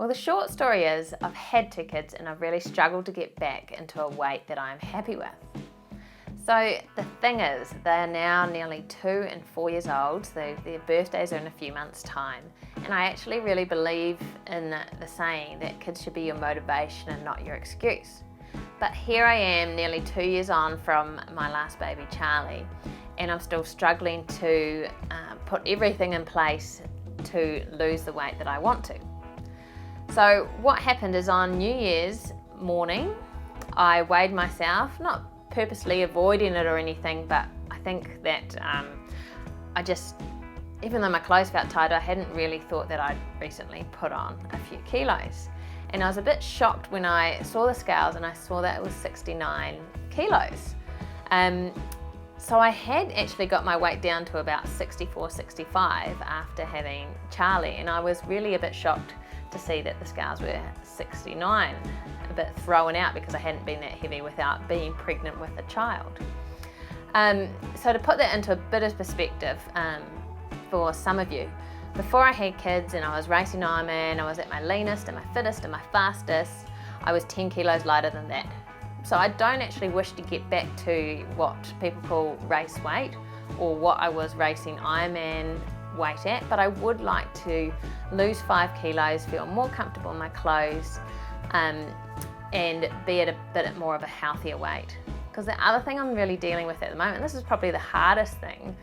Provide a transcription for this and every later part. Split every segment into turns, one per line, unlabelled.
Well, the short story is I've had 2 kids and I've really struggled to get back into a weight that I'm happy with. So the thing is, they're now nearly 2 and 4 years old, so their birthdays are in a few months' time. And I actually really believe in the saying that kids should be your motivation and not your excuse. But here I am, nearly 2 years on from my last baby, Charlie, and I'm still struggling to put everything in place to lose the weight that I want to. So what happened is on New Year's morning, I weighed myself, not purposely avoiding it or anything, but I think that even though my clothes felt tight, I hadn't really thought that I'd recently put on a few kilos. And I was a bit shocked when I saw the scales and I saw that it was 69 kilos. So I had actually got my weight down to about 64, 65 after having Charlie, and I was really a bit shocked to see that the scales were 69, a bit thrown out because I hadn't been that heavy without being pregnant with a child. So to put that into a bit of perspective for some of you, before I had kids and I was racing Ironman, I was at my leanest and my fittest and my fastest, I was 10 kilos lighter than that. So I don't actually wish to get back to what people call race weight or what I was racing Ironman weight at, but I would like to lose 5 kilos, feel more comfortable in my clothes, and be at a bit more of a healthier weight. Because the other thing I'm really dealing with at the moment, and this is probably the hardest thing,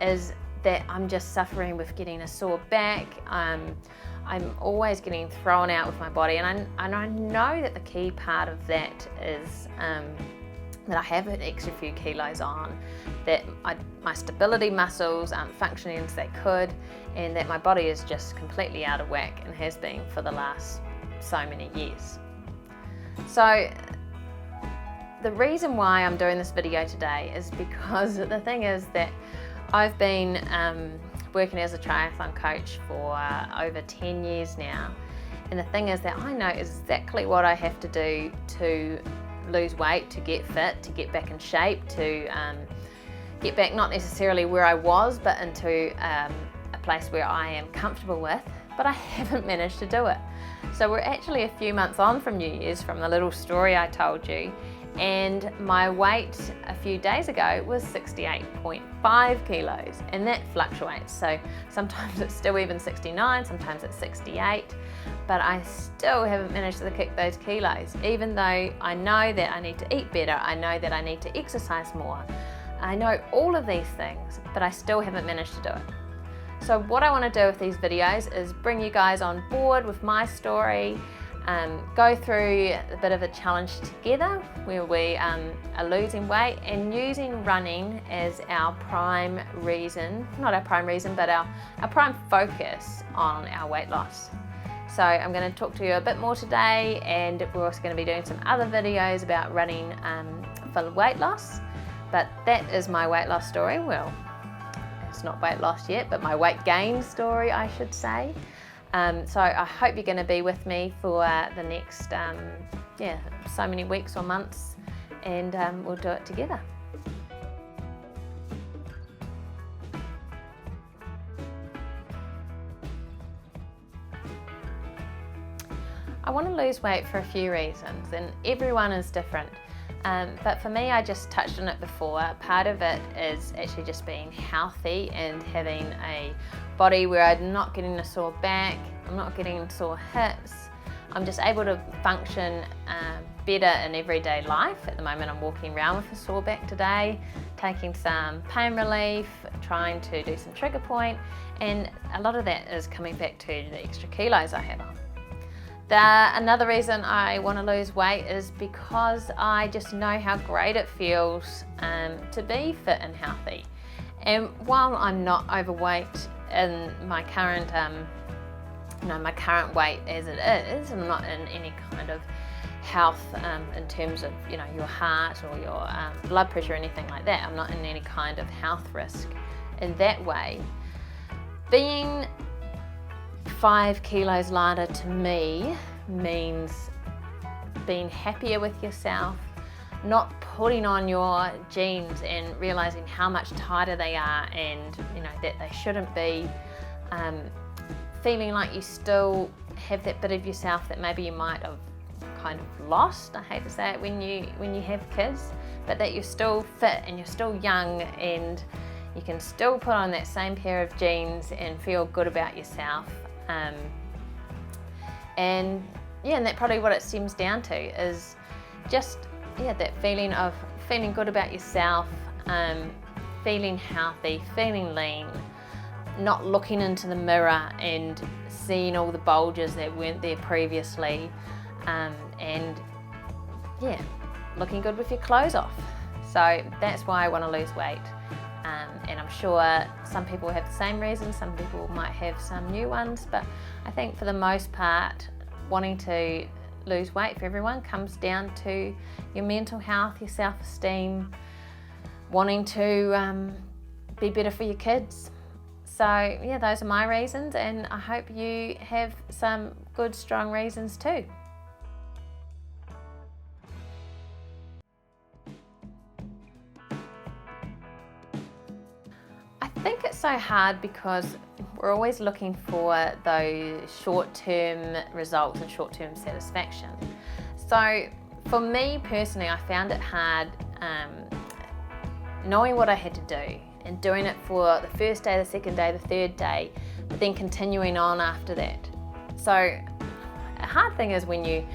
is that I'm just suffering with getting a sore back. I'm always getting thrown out with my body, and I know that the key part of that is that I have an extra few kilos on, that my stability muscles aren't functioning as they could, and that my body is just completely out of whack and has been for the last so many years. So the reason why I'm doing this video today is because the thing is that I've been working as a triathlon coach for over 10 years now, and the thing is that I know exactly what I have to do to lose weight, to get fit, to get back in shape, to get back not necessarily where I was, but into a place where I am comfortable with, but I haven't managed to do it. So we're actually a few months on from New Year's, from the little story I told you, and my weight a few days ago was 68.5 kilos, and that fluctuates. So sometimes it's still even 69, sometimes it's 68, but I still haven't managed to kick those kilos, even though I know that I need to eat better, I know that I need to exercise more, I know all of these things, but I still haven't managed to do it. So what I want to do with these videos is bring you guys on board with my story, go through a bit of a challenge together where we are losing weight and using running as our prime reason, not our prime reason, but our prime focus on our weight loss. So I'm going to talk to you a bit more today, and we're also going to be doing some other videos about running for weight loss, but that is my weight loss story. Well, it's not weight loss yet, but my weight gain story, I should say. So I hope you're going to be with me for the next, so many weeks or months, and we'll do it together. I want to lose weight for a few reasons, and everyone is different. But for me, I just touched on it before. Part of it is actually just being healthy and having a body where I'm not getting a sore back, I'm not getting sore hips. I'm just able to function better in everyday life. At the moment, I'm walking around with a sore back today, taking some pain relief, trying to do some trigger point, and a lot of that is coming back to the extra kilos I have on. Another reason I want to lose weight is because I just know how great it feels to be fit and healthy. And while I'm not overweight in my current, my current weight as it is, I'm not in any kind of health in terms of your heart or your blood pressure or anything like that. I'm not in any kind of health risk in that way. Being 5 kilos lighter to me means being happier with yourself, not putting on your jeans and realizing how much tighter they are and that they shouldn't be, feeling like you still have that bit of yourself that maybe you might have kind of lost. I hate to say it when you have kids, but that you're still fit and you're still young and you can still put on that same pair of jeans and feel good about yourself. And that's probably what it stems down to, is just that feeling of feeling good about yourself, feeling healthy, feeling lean, not looking into the mirror and seeing all the bulges that weren't there previously, and looking good with your clothes off. So that's why I want to lose weight, and I'm sure some people have the same reasons, some people might have some new ones, but I think for the most part, wanting to lose weight for everyone comes down to your mental health, your self-esteem, wanting to be better for your kids. So those are my reasons, and I hope you have some good, strong reasons too. I think it's so hard because we're always looking for those short-term results and short-term satisfaction. So for me personally, I found it hard knowing what I had to do and doing it for the first day, the second day, the third day, but then continuing on after that. So a hard thing is when you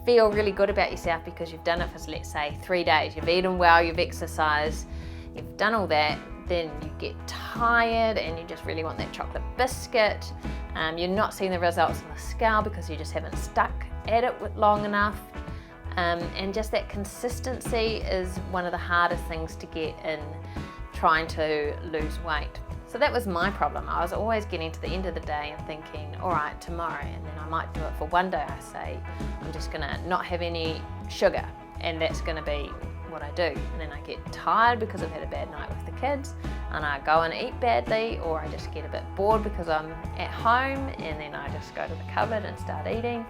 feel really good about yourself because you've done it for, let's say, 3 days, you've eaten well, you've exercised, you've done all that, then you get tired and you just really want that chocolate biscuit. You're not seeing the results on the scale because you just haven't stuck at it long enough. And just that consistency is one of the hardest things to get in trying to lose weight. So that was my problem. I was always getting to the end of the day and thinking, all right, tomorrow, and then I might do it for one day. I say, I'm just gonna not have any sugar, and that's gonna be what I do. And then I get tired because I've had a bad night with the kids, and I go and eat badly, or I just get a bit bored because I'm at home, and then I just go to the cupboard and start eating.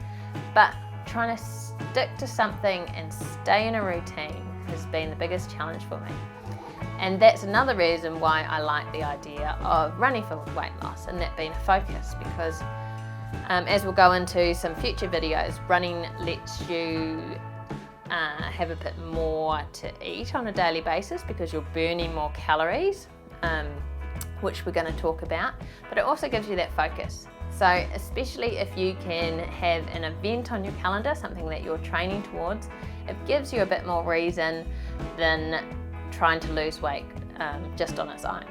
But trying to stick to something and stay in a routine has been the biggest challenge for me. And that's another reason why I like the idea of running for weight loss and that being a focus, because as we'll go into some future videos, running lets you have a bit more to eat on a daily basis because you're burning more calories, which we're going to talk about, but it also gives you that focus. So especially if you can have an event on your calendar, something that you're training towards, it gives you a bit more reason than trying to lose weight just on its own.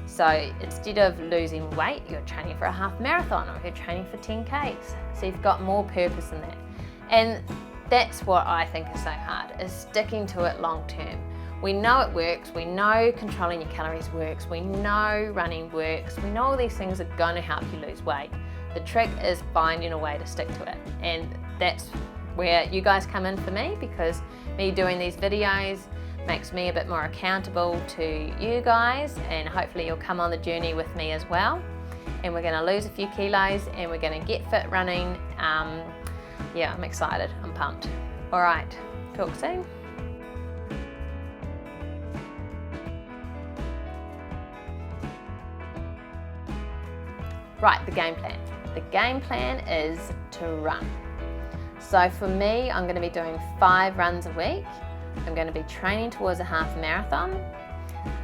So instead of losing weight, you're training for a half marathon, or you're training for 10Ks. So you've got more purpose in that. And that's what I think is so hard, is sticking to it long term. We know it works, we know controlling your calories works, we know running works, we know all these things are going to help you lose weight. The trick is finding a way to stick to it. And that's where you guys come in for me, because me doing these videos makes me a bit more accountable to you guys, and hopefully you'll come on the journey with me as well. And we're going to lose a few kilos and we're going to get fit running. I'm excited, I'm pumped. All right, talk soon. Right, the game plan. The game plan is to run. So for me, I'm going to be doing 5 runs a week. I'm going to be training towards a half marathon.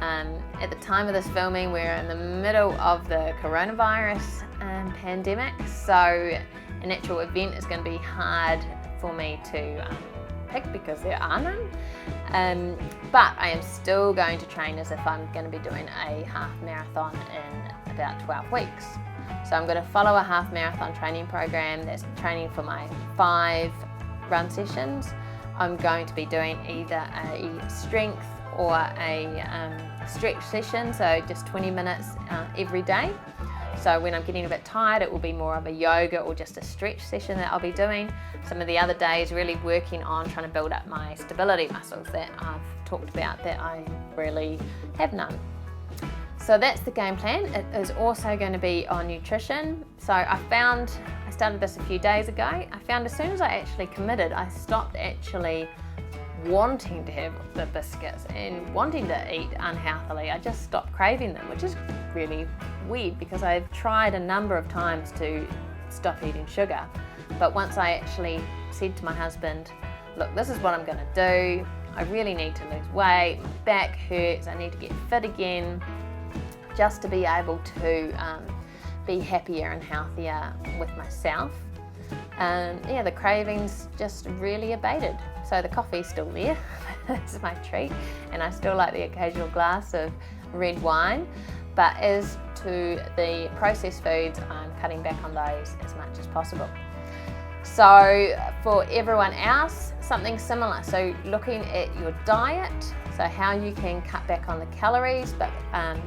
At the time of this filming, we're in the middle of the coronavirus pandemic, so an actual event is going to be hard for me to pick because there are none. But I am still going to train as if I'm going to be doing a half marathon in about 12 weeks. So I'm going to follow a half marathon training program that's training for my 5 run sessions. I'm going to be doing either a strength or a stretch session, so just 20 minutes every day. So when I'm getting a bit tired, it will be more of a yoga or just a stretch session that I'll be doing. Some of the other days really working on trying to build up my stability muscles that I've talked about that I really have none. So that's the game plan. It is also going to be on nutrition. So I started this a few days ago. I found as soon as I actually committed, I stopped actually wanting to have the biscuits and wanting to eat unhealthily. I just stopped craving them, which is really weird because I've tried a number of times to stop eating sugar. But once I actually said to my husband, look, this is what I'm going to do. I really need to lose weight, my back hurts, I need to get fit again, just to be able to be happier and healthier with myself. Yeah, the cravings just really abated. So the coffee's still there, that's my treat, and I still like the occasional glass of red wine. But as to the processed foods, I'm cutting back on those as much as possible. So for everyone else, something similar. So looking at your diet, so how you can cut back on the calories, but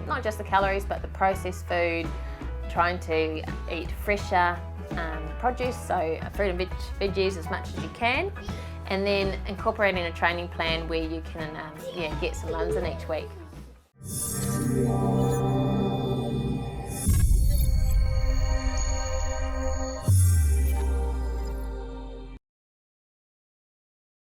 not just the calories, but the processed food, trying to eat fresher produce, so fruit and veggies as much as you can, and then incorporating a training plan where you can get some runs in each week.